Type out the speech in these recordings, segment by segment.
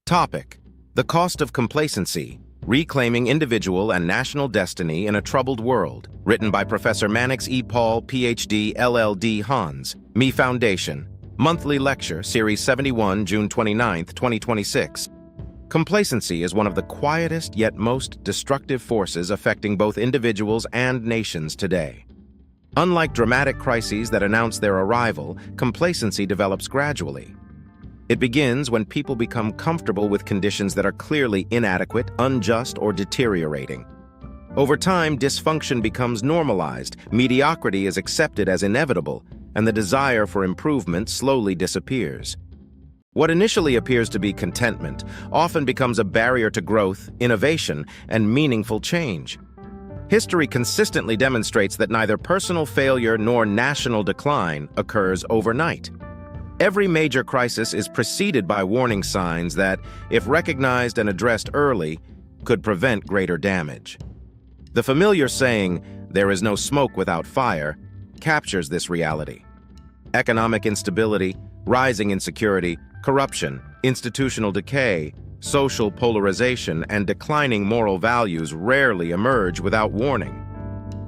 Topic: The Cost of Complacency, Reclaiming Individual and National Destiny in a Troubled World, written by Professor Mannix E. Paul, Ph.D., LL.D. Hans, Me Foundation, Monthly Lecture, Series 71, June 29, 2026. Complacency is one of the quietest yet most destructive forces affecting both individuals and nations today. Unlike dramatic crises that announce their arrival, complacency develops gradually. It begins when people become comfortable with conditions that are clearly inadequate, unjust, or deteriorating. Over time, dysfunction becomes normalized, mediocrity is accepted as inevitable, and the desire for improvement slowly disappears. What initially appears to be contentment often becomes a barrier to growth, innovation, and meaningful change. History consistently demonstrates that neither personal failure nor national decline occurs overnight. Every major crisis is preceded by warning signs that, if recognized and addressed early, could prevent greater damage. The familiar saying, "There is no smoke without fire," captures this reality. Economic instability, rising insecurity, corruption, institutional decay, social polarization, and declining moral values rarely emerge without warning.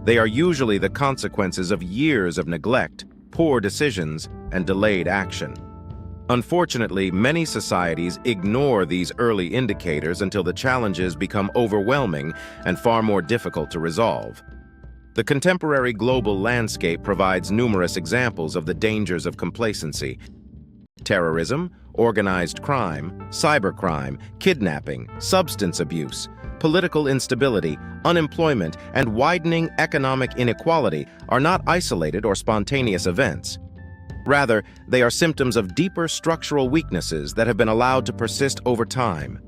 They are usually the consequences of years of neglect, poor decisions, and delayed action. Unfortunately, many societies ignore these early indicators until the challenges become overwhelming and far more difficult to resolve. The contemporary global landscape provides numerous examples of the dangers of complacency. Terrorism, organized crime, cybercrime, kidnapping, substance abuse, political instability, unemployment, and widening economic inequality are not isolated or spontaneous events. Rather, they are symptoms of deeper structural weaknesses that have been allowed to persist over time.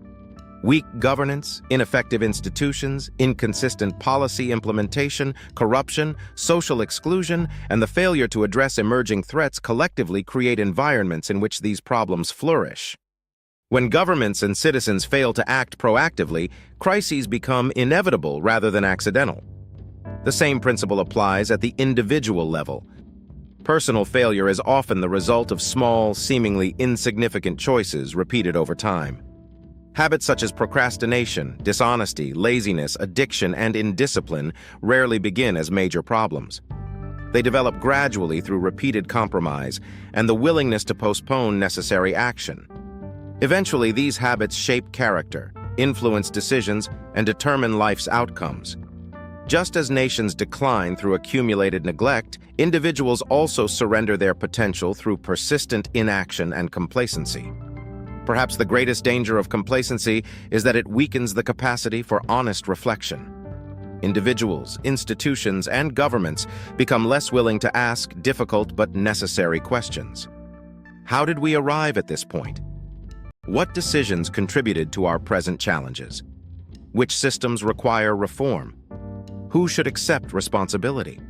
Weak governance, ineffective institutions, inconsistent policy implementation, corruption, social exclusion, and the failure to address emerging threats collectively create environments in which these problems flourish. When governments and citizens fail to act proactively, crises become inevitable rather than accidental. The same principle applies at the individual level. Personal failure is often the result of small, seemingly insignificant choices repeated over time. Habits such as procrastination, dishonesty, laziness, addiction, and indiscipline rarely begin as major problems. They develop gradually through repeated compromise and the willingness to postpone necessary action. Eventually, these habits shape character, influence decisions, and determine life's outcomes. Just as nations decline through accumulated neglect, individuals also surrender their potential through persistent inaction and complacency. Perhaps the greatest danger of complacency is that it weakens the capacity for honest reflection. Individuals, institutions, and governments become less willing to ask difficult but necessary questions. How did we arrive at this point? What decisions contributed to our present challenges? Which systems require reform? Who should accept responsibility?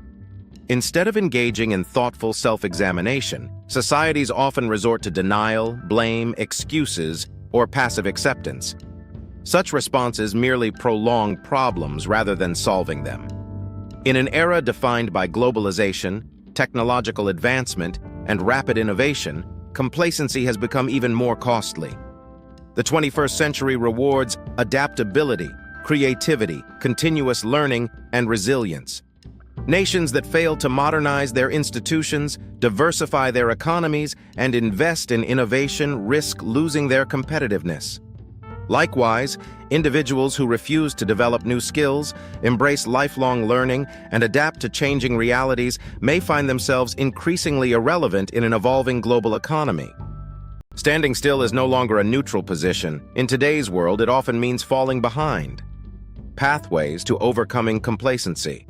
Instead of engaging in thoughtful self-examination, societies often resort to denial, blame, excuses, or passive acceptance. Such responses merely prolong problems rather than solving them. In an era defined by globalization, technological advancement, and rapid innovation, complacency has become even more costly. The 21st century rewards adaptability, creativity, continuous learning, and resilience. Nations that fail to modernize their institutions, diversify their economies, and invest in innovation risk losing their competitiveness. Likewise, individuals who refuse to develop new skills, embrace lifelong learning, and adapt to changing realities may find themselves increasingly irrelevant in an evolving global economy. Standing still is no longer a neutral position. In today's world, it often means falling behind. Pathways to overcoming complacency.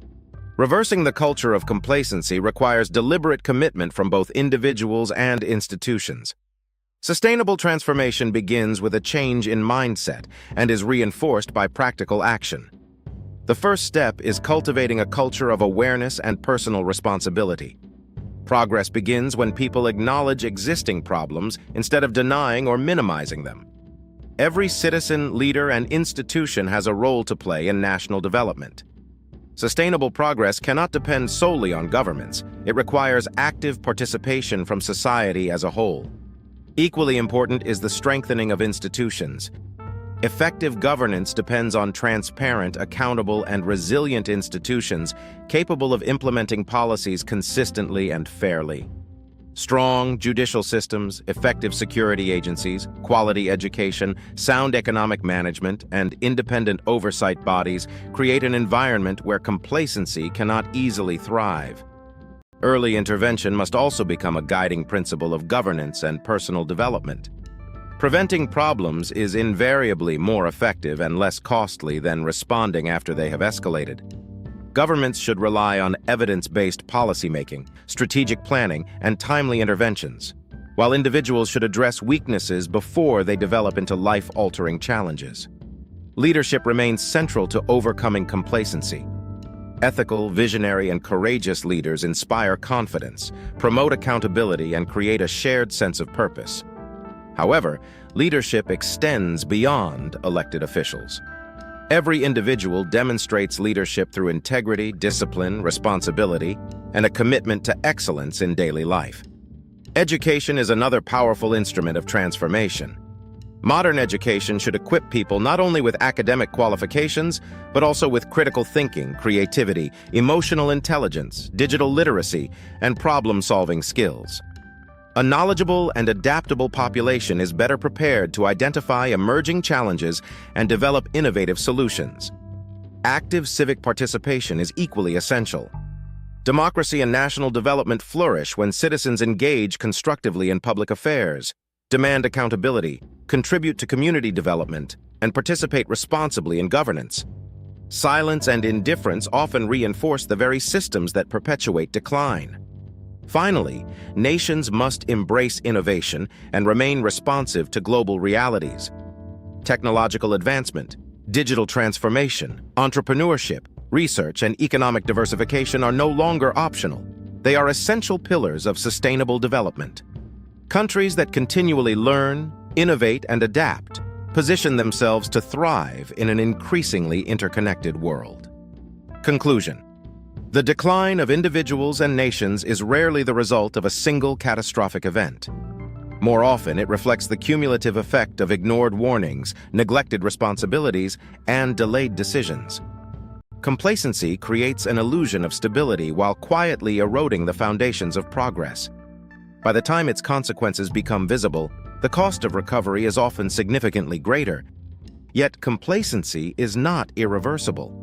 Reversing the culture of complacency requires deliberate commitment from both individuals and institutions. Sustainable transformation begins with a change in mindset and is reinforced by practical action. The first step is cultivating a culture of awareness and personal responsibility. Progress begins when people acknowledge existing problems instead of denying or minimizing them. Every citizen, leader, and institution has a role to play in national development. Sustainable progress cannot depend solely on governments. It requires active participation from society as a whole. Equally important is the strengthening of institutions. Effective governance depends on transparent, accountable, and resilient institutions capable of implementing policies consistently and fairly. Strong judicial systems, effective security agencies, quality education, sound economic management, and independent oversight bodies create an environment where complacency cannot easily thrive. Early intervention must also become a guiding principle of governance and personal development. Preventing problems is invariably more effective and less costly than responding after they have escalated. Governments should rely on evidence-based policymaking, strategic planning, and timely interventions, while individuals should address weaknesses before they develop into life-altering challenges. Leadership remains central to overcoming complacency. Ethical, visionary, and courageous leaders inspire confidence, promote accountability, and create a shared sense of purpose. However, leadership extends beyond elected officials. Every individual demonstrates leadership through integrity, discipline, responsibility, and a commitment to excellence in daily life. Education is another powerful instrument of transformation. Modern education should equip people not only with academic qualifications, but also with critical thinking, creativity, emotional intelligence, digital literacy, and problem-solving skills. A knowledgeable and adaptable population is better prepared to identify emerging challenges and develop innovative solutions. Active civic participation is equally essential. Democracy and national development flourish when citizens engage constructively in public affairs, demand accountability, contribute to community development, and participate responsibly in governance. Silence and indifference often reinforce the very systems that perpetuate decline. Finally, nations must embrace innovation and remain responsive to global realities. Technological advancement, digital transformation, entrepreneurship, research, and economic diversification are no longer optional. They are essential pillars of sustainable development. Countries that continually learn, innovate, and adapt position themselves to thrive in an increasingly interconnected world. Conclusion. The decline of individuals and nations is rarely the result of a single catastrophic event. More often, it reflects the cumulative effect of ignored warnings, neglected responsibilities, and delayed decisions. Complacency creates an illusion of stability while quietly eroding the foundations of progress. By the time its consequences become visible, the cost of recovery is often significantly greater. Yet complacency is not irreversible.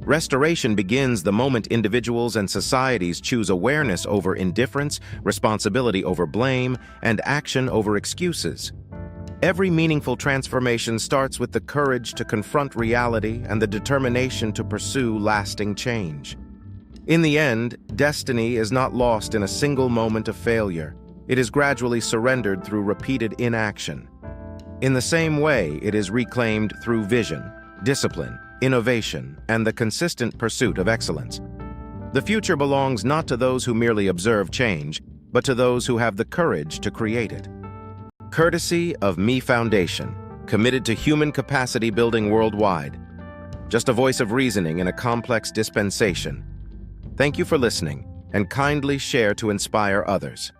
Restoration begins the moment individuals and societies choose awareness over indifference, responsibility over blame, and action over excuses. Every meaningful transformation starts with the courage to confront reality and the determination to pursue lasting change. In the end, destiny is not lost in a single moment of failure. It is gradually surrendered through repeated inaction. In the same way, it is reclaimed through vision, discipline, innovation, and the consistent pursuit of excellence. The future belongs not to those who merely observe change, but to those who have the courage to create it. Courtesy of Me Foundation, committed to human capacity building worldwide. Just a voice of reasoning in a complex dispensation. Thank you for listening, and kindly share to inspire others.